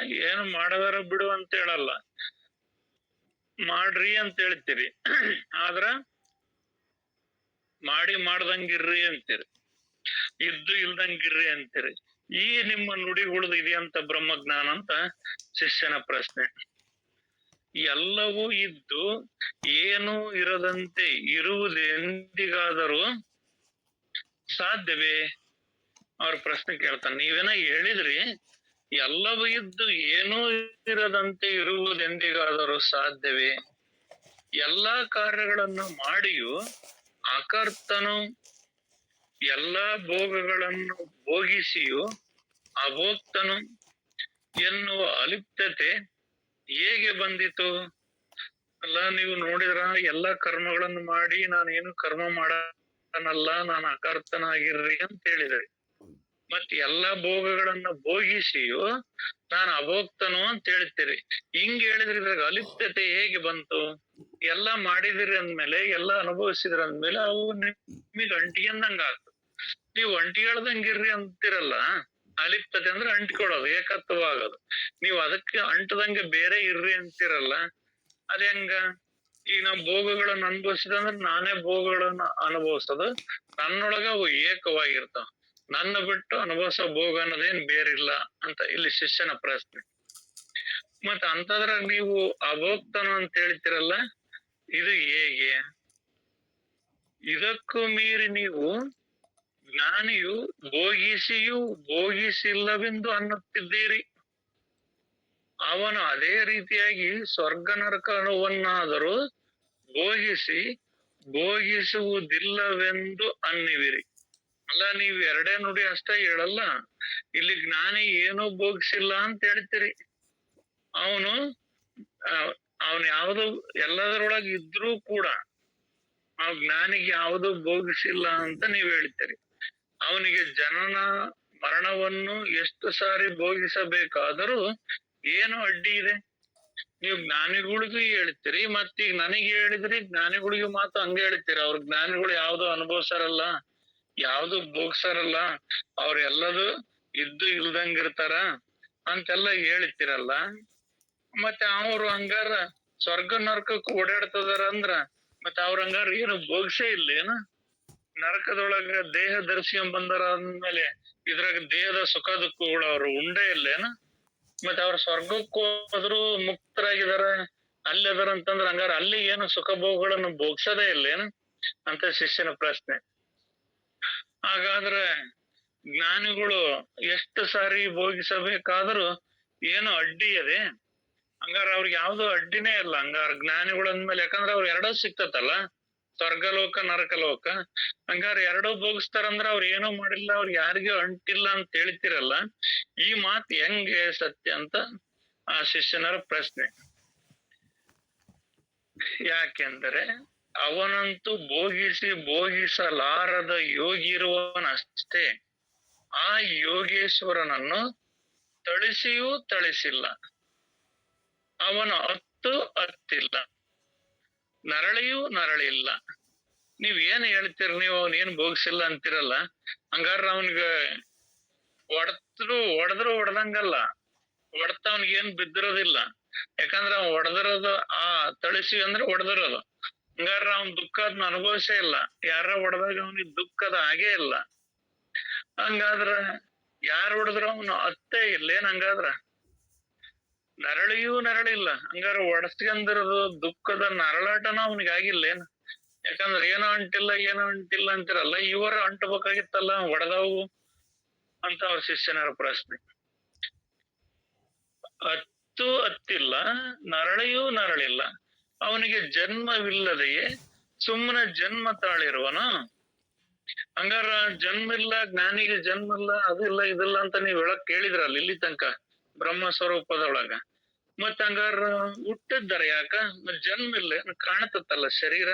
ಏನು ಮಾಡದಾರ ಬಿಡು ಅಂತ ಹೇಳಲ್ಲ, ಮಾಡ್ರಿ ಅಂತ ಹೇಳ್ತೀರಿ, ಆದ್ರ ಮಾಡಿ ಮಾಡ್ದಂಗಿರ್ರಿ ಅಂತೀರಿ, ಇದ್ದು ಇಲ್ದಂಗಿರ್ರಿ ಅಂತೀರಿ. ಈ ನಿಮ್ಮ ನುಡಿಗುಳ್ದು ಇದೆಯಂತ ಬ್ರಹ್ಮಜ್ಞಾನ ಅಂತ ಶಿಷ್ಯನ ಪ್ರಶ್ನೆ. ಎಲ್ಲವೂ ಇದ್ದು ಏನೂ ಇರದಂತೆ ಇರುವುದೆಂದಿಗಾದರೂ ಸಾಧ್ಯವೇ? ಅವ್ರ ಪ್ರಶ್ನೆ ಕೇಳ್ತಾನೆ. ನೀವೇನ ಹೇಳಿದ್ರಿ ಎಲ್ಲವೂ ಇದ್ದು ಏನೂ ಇರದಂತೆ ಇರುವುದೆಂದಿಗಾದರೂ ಸಾಧ್ಯವೇ? ಎಲ್ಲಾ ಕಾರ್ಯಗಳನ್ನು ಮಾಡಿಯೂ ಅಕರ್ತನು, ಎಲ್ಲಾ ಭೋಗಗಳನ್ನು ಭೋಗಿಸಿಯೂ ಅಭೋಕ್ತನು ಎನ್ನುವ ಅಲಿಪ್ತತೆ ಹೇಗೆ ಬಂದಿತು? ಅಲ್ಲ, ನೀವು ನೋಡಿದ್ರ ಎಲ್ಲಾ ಕರ್ಮಗಳನ್ನು ಮಾಡಿ ನಾನೇನು ಕರ್ಮ ಮಾಡನಲ್ಲ, ನಾನು ಅಕರ್ತನಾಗಿರ್ರಿ ಅಂತ ಹೇಳಿದ್ರಿ. ಮತ್ ಎಲ್ಲಾ ಭೋಗಗಳನ್ನ ಭೋಗಿಸಿಯು ನಾನು ಅಭೋಕ್ತನು ಅಂತ ಹೇಳ್ತೀರಿ. ಹಿಂಗ್ ಹೇಳಿದ್ರಿ, ಇದ್ರಾಗ ಅಲಿಪ್ತತೆ ಹೇಗೆ ಬಂತು? ಎಲ್ಲಾ ಮಾಡಿದಿರಿ ಅಂದ್ಮೇಲೆ, ಎಲ್ಲಾ ಅನುಭವಿಸಿದ್ರಿ ಅಂದ್ಮೇಲೆ ಅವು ನಿಮಗ್ ಅಂಟಿಗೆಂದಂಗ ಆತು. ನೀವು ಅಂಟಿಗೆಳ್ದಂಗಿರ್ರಿ ಅಂತಿರಲ್ಲ. ಅಲಿಪ್ತತೆ ಅಂದ್ರೆ ಅಂಟಿಕೊಳ್ಳೋದು, ಏಕತ್ವ ಆಗೋದು. ನೀವು ಅದಕ್ಕೆ ಅಂಟದಂಗೆ ಬೇರೆ ಇರ್ರಿ ಅಂತಿರಲ್ಲ, ಅದ ಹೆಂಗ? ಈಗ ನಾವು ಭೋಗಗಳನ್ನ ಅನುಭವಿಸಿದಂದ್ರೆ ನಾನೇ ಭೋಗಗಳನ್ನ ಅನುಭವಿಸೋದು, ನನ್ನೊಳಗ ಅವು ಏಕವಾಗಿರ್ತಾವ. ನನ್ನ ಬಿಟ್ಟು ಅನುಭವಿಸೋ ಭೋಗ ಅನ್ನೋದೇನ್ ಬೇರಿಲ್ಲ ಅಂತ ಇಲ್ಲಿ ಶಿಷ್ಯನ ಪ್ರಶ್ನೆ. ಮತ್ತ ಅಂತದ್ರಾಗ ನೀವು ಅಭೋಕ್ತನು ಅಂತ ಹೇಳ್ತಿರಲ್ಲ, ಇದು ಹೇಗೆ? ಇದಕ್ಕೂ ಮೀರಿ ನೀವು ಜ್ಞಾನಿಯು ಭೋಗಿಸಿಯೂ ಭೋಗಿಸಿಲ್ಲವೆಂದು ಅನ್ನುತ್ತಿದ್ದೀರಿ. ಅವನು ಅದೇ ರೀತಿಯಾಗಿ ಸ್ವರ್ಗ ನರಕವನ್ನಾದರೂ ಭೋಗಿಸಿ ಭೋಗಿಸುವುದಿಲ್ಲವೆಂದು ಅನ್ನುವಿರಿ. ಅಲ್ಲ, ನೀವು 2 ನುಡಿ ಅಷ್ಟೇ ಹೇಳಲ್ಲ, ಇಲ್ಲಿ ಜ್ಞಾನಿ ಏನೂ ಭೋಗಿಸಿಲ್ಲ ಅಂತ ಹೇಳ್ತೀರಿ. ಅವನು ಯಾವುದು ಎಲ್ಲದರೊಳಗೆ ಇದ್ರೂ ಕೂಡ ಆ ಜ್ಞಾನಿಗೆ ಯಾವುದು ಭೋಗಿಸಿಲ್ಲ ಅಂತ ನೀವ್ ಹೇಳ್ತೀರಿ. ಅವನಿಗೆ ಜನನ ಮರಣವನ್ನು ಎಷ್ಟು ಸಾರಿ ಭೋಗಿಸಬೇಕಾದರೂ ಏನು ಅಡ್ಡಿ ಇದೆ? ನೀವು ಜ್ಞಾನಿಗಳಿಗೂ ಹೇಳ್ತೀರಿ, ಮತ್ತೀಗ ನನಗೆ ಹೇಳಿದ್ರಿ ಜ್ಞಾನಿಗಳಿಗೂ ಮಾತ್ರ ಹಂಗೆ ಹೇಳ್ತೀರಿ. ಅವ್ರ ಜ್ಞಾನಿಗಳು ಯಾವ್ದು ಅನುಭವಿಸಾರಲ್ಲ, ಯಾವ್ದು ಭೋಗ್ಸಾರಲ್ಲ, ಅವ್ರೆಲ್ಲದು ಇದ್ದು ಇಲ್ದಂಗಿರ್ತಾರ ಅಂತೆಲ್ಲ ಹೇಳ್ತಿರಲ್ಲ. ಮತ್ತೆ ಅವ್ರು ಹಂಗಾರ ಸ್ವರ್ಗ ನರಕಕ್ಕೆ ಓಡಾಡ್ತದಾರ ಅಂದ್ರ ಮತ್ತೆ ಅವ್ರ ಹಂಗಾರ ಏನು ಭೋಗ್ಸೇ ಇಲ್ಲ ಏನ? ನರಕದೊಳಗ ದೇಹ ಧರಿಸ್ಕೊಂಡ್ ಬಂದಾರ ಅಂದ್ಮೇಲೆ ಇದ್ರಾಗ ದೇಹದ ಸುಖ ದುಃಖಗಳು ಅವ್ರು ಉಂಡೇ ಇಲ್ಲೇನ? ಮತ್ತೆ ಅವ್ರ ಸ್ವರ್ಗಕ್ಕೂ ಹೋದ್ರು ಮುಕ್ತರಾಗಿದಾರ, ಅಲ್ಲಿ ಅದಾರ ಅಂತಂದ್ರ ಹಂಗಾರ ಅಲ್ಲಿ ಏನು ಸುಖ ಭೋಗಗಳನ್ನು ಭೋಗ್ಸದೇ ಇಲ್ಲೇನು ಅಂತ ಶಿಷ್ಯನ ಪ್ರಶ್ನೆ. ಹಾಗಾದ್ರೆ ಜ್ಞಾನಿಗಳು ಎಷ್ಟು ಸಾರಿ ಭೋಗಿಸಬೇಕಾದ್ರೂ ಏನು ಅಡ್ಡಿ ಅದೇ? ಹಂಗಾರ ಅವ್ರಿಗೆ ಯಾವ್ದು ಅಡ್ಡಿನೇ ಇಲ್ಲ. ಹಂಗಾರ ಜ್ಞಾನಿಗಳು ಅಂದ್ಮೇಲೆ, ಯಾಕಂದ್ರ ಅವ್ರು 2 ಸಿಕ್ತತಲ್ಲ, ಸ್ವರ್ಗಲೋಕ ನರಕಲೋಕ. ಹಂಗಾರ 2 ಭೋಗಿಸ್ತಾರಂದ್ರ ಅವ್ರು ಏನೂ ಮಾಡಿಲ್ಲ, ಅವ್ರಿಗೆ ಯಾರಿಗೂ ಅಂಟಿಲ್ಲ ಅಂತ ಹೇಳ್ತಿರಲ್ಲ. ಈ ಮಾತು ಹೆಂಗೆ ಸತ್ಯ ಅಂತ ಆ ಶಿಷ್ಯನರ ಪ್ರಶ್ನೆ. ಯಾಕೆಂದರೆ ಅವನಂತೂ ಭೋಗಿಸಿ ಭೋಗಿಸಲಾರದ ಯೋಗಿ ಇರುವನಷ್ಟೇ. ಆ ಯೋಗೇಶ್ವರನನ್ನು ತಳಿಸಿಯೂ ತಳಿಸಿಲ್ಲ. ಅವನು ಅತ್ತು ಅತ್ತಿಲ್ಲ, ನರಳಿಯೂ ನರಳಿಲ್ಲ. ನೀವ್ ಏನ್ ಹೇಳ್ತೀರಿ, ನೀವು ಅವನೇನ್ ಭೋಗಿಸಿಲ್ಲ ಅಂತಿರಲ್ಲ, ಹಂಗಾರ ಅವನ್ಗ ಹೊಡೆದ್ರು ಹೊಡೆದಂಗಲ್ಲ, ಹೊಡ್ತ ಅವನಿಗೇನ್ ಬಿದ್ದಿರೋದಿಲ್ಲ. ಯಾಕಂದ್ರ ಅವ್ ಹೊಡೆದಿರೋದು ತಳಿಸಿ ಅಂದ್ರೆ ಹೊಡೆದಿರೋದು. ಹಂಗಾರ ಅವ್ನ್ ದುಃಖ ಅದನ್ನ ಅನುಭವಿಸೇ ಇಲ್ಲ. ಯಾರ ಹೊಡೆದಾಗ ಅವನಿಗೆ ದುಃಖದ ಹಾಗೇ ಇಲ್ಲ. ಹಂಗಾದ್ರ ಯಾರು ಹೊಡೆದ್ರು ಅವನು ಅತ್ತೇ ಇಲ್ಲೇನ್? ಹಂಗಾದ್ರ ನರಳಿಯೂ ನರಳಿಲ್ಲ, ಹಂಗಾರ ಒಡಸ್ಕಂದಿರೋದು ದುಃಖದ ನರಳಾಟನ ಅವನಿಗೆ ಆಗಿಲ್ಲೇನ್? ಯಾಕಂದ್ರ ಏನೋ ಅಂಟಿಲ್ಲ ಅಂತಿರಲ್ಲ, ಇವರ ಅಂಟಬೇಕಾಗಿತ್ತಲ್ಲ ಹೊಡೆದವು ಅಂತ ಅವ್ರ ಶಿಷ್ಯನರ ಪ್ರಶ್ನೆ. ಅತ್ತು ಅತ್ತಿಲ್ಲ, ನರಳಿಯೂ ನರಳಿಲ್ಲ, ಅವನಿಗೆ ಜನ್ಮವಿಲ್ಲದೆಯೇ ಸುಮ್ಮನೆ ಜನ್ಮ ತಾಳಿರುವನು. ಹಂಗಾರ ಜನ್ಮ ಇಲ್ಲ, ಜ್ಞಾನಿಗೆ ಜನ್ಮ ಇಲ್ಲ, ಅದಿಲ್ಲ ಇದಿಲ್ಲ ಅಂತ ನೀವ್ ಹೇಳಕ್ ಕೇಳಿದ್ರಲ್ಲ ಇಲ್ಲಿ ತನಕ ಬ್ರಹ್ಮ ಸ್ವರೂಪದೊಳಗ. ಮತ್ ಹಂಗಾರ ಹುಟ್ಟಿದ್ದಾರೆ ಯಾಕ? ಜನ್ಮ ಇಲ್ಲ, ಕಾಣತತ್ತಲ್ಲ ಶರೀರ.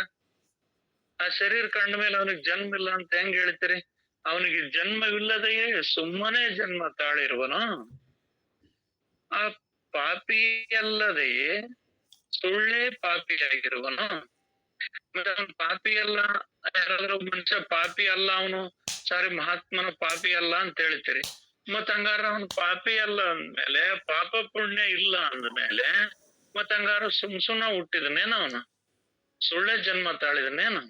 ಆ ಶರೀರ ಕಂಡ ಮೇಲೆ ಅವನಿಗೆ ಜನ್ಮ ಇಲ್ಲ ಅಂತ ಹೆಂಗ್ ಹೇಳ್ತೀರಿ? ಅವನಿಗೆ ಜನ್ಮವಿಲ್ಲದೆಯೇ ಸುಮ್ಮನೆ ಜನ್ಮ ತಾಳಿರುವನು. ಆ ಪಾಪಿಯಲ್ಲದೆಯೇ ಸುಳ್ಳೇ ಪಾಪಿಯಾಗಿರುವನು. ಮತ್ತೆ ಅವನ್ ಪಾಪಿ ಅಲ್ಲ, ಯಾರಾದ್ರೂ ಮನುಷ್ಯ ಪಾಪಿ ಅಲ್ಲ ಅವನು, ಸಾರಿ ಮಹಾತ್ಮನ ಪಾಪಿ ಅಲ್ಲ ಅಂತ ಹೇಳ್ತೀರಿ. ಮತ್ ಹಂಗಾರ ಅವನ್ ಪಾಪಿ ಅಲ್ಲ ಅಂದ್ಮೇಲೆ, ಪಾಪ ಪುಣ್ಯ ಇಲ್ಲ ಅಂದ್ಮೇಲೆ, ಮತ್ ಹಂಗಾರ ಸುಮ್ನ ಹುಟ್ಟಿದನೇನ ಅವನು? ಸುಳ್ಳೇ ಜನ್ಮ ತಾಳಿದನೇನು?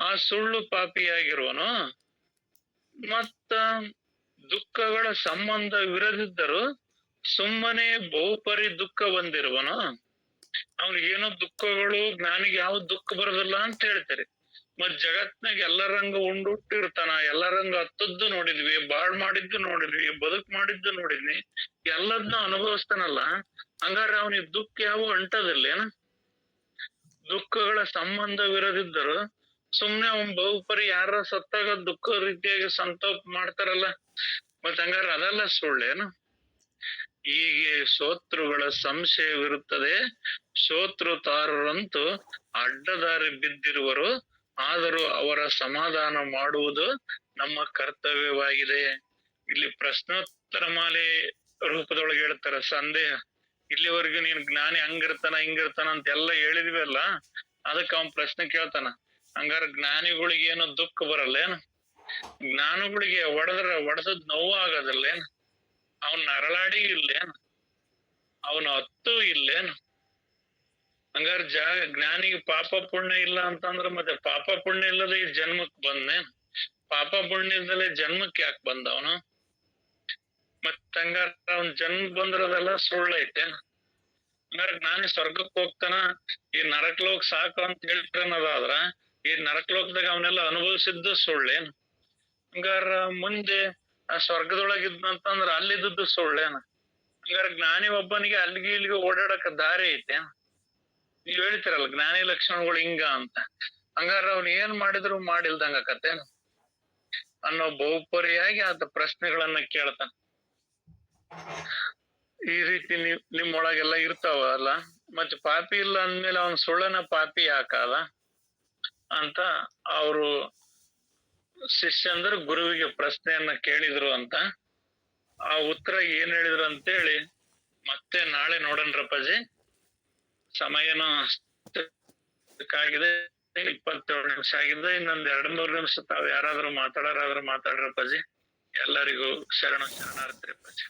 ಆ ಸುಳ್ಳು ಪಾಪಿಯಾಗಿರುವನು. ಮತ್ತ ದುಃಖಗಳ ಸಂಬಂಧವಿರದಿದ್ದರೂ ಸುಮ್ಮನೆ ಬಹುಪರಿ ದುಃಖ ಬಂದಿರುವನು. ಅವನಿಗೇನೋ ದುಃಖಗಳು, ಜ್ಞಾನಿಗೆ ಯಾವ ದುಃಖ ಬರೋದಿಲ್ಲ ಅಂತ ಹೇಳ್ತಾರೆ. ಮತ್ ಜಗತ್ನಾಗ ಎಲ್ಲರಂಗ ಉಂಡುಟ್ಟಿರ್ತಾನ, ಎಲ್ಲರಂಗ ಹತ್ತದ್ದು ನೋಡಿದ್ವಿ, ಬಾಳ್ ಮಾಡಿದ್ದು ನೋಡಿದ್ವಿ, ಬದುಕ್ ಮಾಡಿದ್ದು ನೋಡಿದ್ವಿ, ಎಲ್ಲದನ್ನ ಅನುಭವಿಸ್ತಾನಲ್ಲ. ಹಂಗಾರ ಅವನಿಗೆ ದುಃಖ ಯಾವ ಅಂಟದಿಲ್ಲೇನ? ದುಃಖಗಳ ಸಂಬಂಧವಿರದಿದ್ದರು ಸುಮ್ನೆ ಅವನ್ ಬಹುಪರಿ ಯಾರ ಸತ್ತಾಗ ದುಃಖ ರೀತಿಯಾಗಿ ಸಂತಾಪ ಮಾಡ್ತಾರಲ್ಲ, ಮತ್ ಹಂಗಾರ ಅದೆಲ್ಲ ಸುಳ್ಳೇನು? ಹೀಗೆ ಶೋತೃಗಳ ಸಂಶಯವಿರುತ್ತದೆ. ಶೋತೃತಾರರಂತೂ ಅಡ್ಡದಾರಿ ಬಿದ್ದಿರುವರು, ಆದರೂ ಅವರ ಸಮಾಧಾನ ಮಾಡುವುದು ನಮ್ಮ ಕರ್ತವ್ಯವಾಗಿದೆ. ಇಲ್ಲಿ ಪ್ರಶ್ನೋತ್ತರ ಮಾಲೆ ರೂಪದೊಳಗೆ ಹೇಳ್ತಾರ ಸಂದೇಹ. ಇಲ್ಲಿವರೆಗೂ ನೀನ್ ಜ್ಞಾನಿ ಹಂಗಿರ್ತಾನ ಹಿಂಗಿರ್ತಾನ ಅಂತ ಎಲ್ಲ ಹೇಳಿದ್ವಿ ಅಲ್ಲ, ಅದಕ್ಕೆ ಅವನ್ ಪ್ರಶ್ನೆ ಕೇಳ್ತಾನ. ಹಂಗಾರ ಜ್ಞಾನಿಗಳಿಗೆ ಏನೋ ದುಃಖ ಬರಲ್ಲೇನು? ಜ್ಞಾನಿಗಳಿಗೆ ಒಡೆದದ್ ನೋವು ಆಗೋದಿಲ್ಲೇನು? ಅವನ್ ನರಳಾಡಿ ಇಲ್ಲೇನು? ಅವನು ಹತ್ತು ಇಲ್ಲೇನು? ಹಂಗಾರ ಜ್ಞಾನಿಗೆ ಪಾಪ ಪುಣ್ಯ ಇಲ್ಲ ಅಂತಂದ್ರ ಮತ್ತೆ ಪಾಪ ಪುಣ್ಯ ಇಲ್ಲದೆ ಈ ಜನ್ಮಕ್ ಬಂದ್ನೇನ್? ಪಾಪ ಪುಣ್ಯ ಇಲ್ದಲೆ ಜನ್ಮಕ್ ಯಾಕೆ ಬಂದವನು? ಮತ್ ಹಂಗಾರ ಅವನ್ ಜನ್ಮ ಬಂದಿರೋದೆಲ್ಲ ಸುಳ್ಳೈತೇನ್? ಹಂಗಾರ ಜ್ಞಾನಿ ಸ್ವರ್ಗಕ್ ಹೋಗ್ತಾನ, ಈ ನರಕ ಲೋಕ ಸಾಕು ಅಂತ ಹೇಳ್ತಾನದಾದ್ರ ಈ ನರಕ ಲೋಕದಾಗ ಅವನೆಲ್ಲ ಅನುಭವಿಸಿದ್ದು ಸುಳ್ಳೇನ್? ಹಂಗಾರ ಮುಂದೆ ಆ ಸ್ವರ್ಗದೊಳಗಿದ್ನಂತಂದ್ರ ಅಲ್ಲಿದ್ದು ಸುಳ್ಳೇನ? ಹಂಗಾರ ಜ್ಞಾನಿ ಒಬ್ಬನಿಗೆ ಅಲ್ಲಿಗೆ ಇಲ್ಲಿಗೆ ಓಡಾಡಕ ದಾರಿ ಐತೇನ್? ನೀವ್ ಹೇಳ್ತಿರಲ್ಲ ಜ್ಞಾನಿ ಲಕ್ಷಣಗಳು ಹಿಂಗ ಅಂತ, ಹಂಗಾರ ಅವ್ನ ಏನ್ ಮಾಡಿದ್ರು ಮಾಡಿಲ್ದಂಗ ಆಕತ್ತೇನು ಅನ್ನೋ ಬಹುಪರಿಯಾಗಿ ಆತ ಪ್ರಶ್ನೆಗಳನ್ನ ಕೇಳ್ತಾನ. ಈ ರೀತಿ ನಿಮ್ಮೊಳಗೆಲ್ಲ ಇರ್ತಾವ ಅಲ್ಲ. ಮತ್ತೆ ಪಾಪಿ ಇಲ್ಲ ಅಂದ್ಮೇಲೆ ಅವನ್ ಸುಳ್ಳನ ಪಾಪಿ ಯಾಕಲ್ಲ ಅಂತ ಅವರು ಶಿಷ್ಯಂದ್ರ ಗುರುವಿಗೆ ಪ್ರಶ್ನೆಯನ್ನ ಕೇಳಿದ್ರು ಅಂತ. ಆ ಉತ್ತರ ಏನ್ ಹೇಳಿದ್ರು ಅಂತೇಳಿ ಮತ್ತೆ ನಾಳೆ ನೋಡನ್ರಪ್ಪಾಜಿ. ಸಮಯನೂ ಆಗಿದೆ, 27 ನಿಮಿಷ ಆಗಿದೆ. ಇನ್ನೊಂದ್ 2-3 ನಿಮಿಷ ತಾವ್ ಯಾರಾದ್ರೂ ಮಾತಾಡೋರಾದ್ರೂ ಮಾತಾಡ್ರಪ್ಪಾಜಿ. ಎಲ್ಲರಿಗೂ ಶರಣಾರ್ಥಿ ಅಪ್ಪಾಜಿ.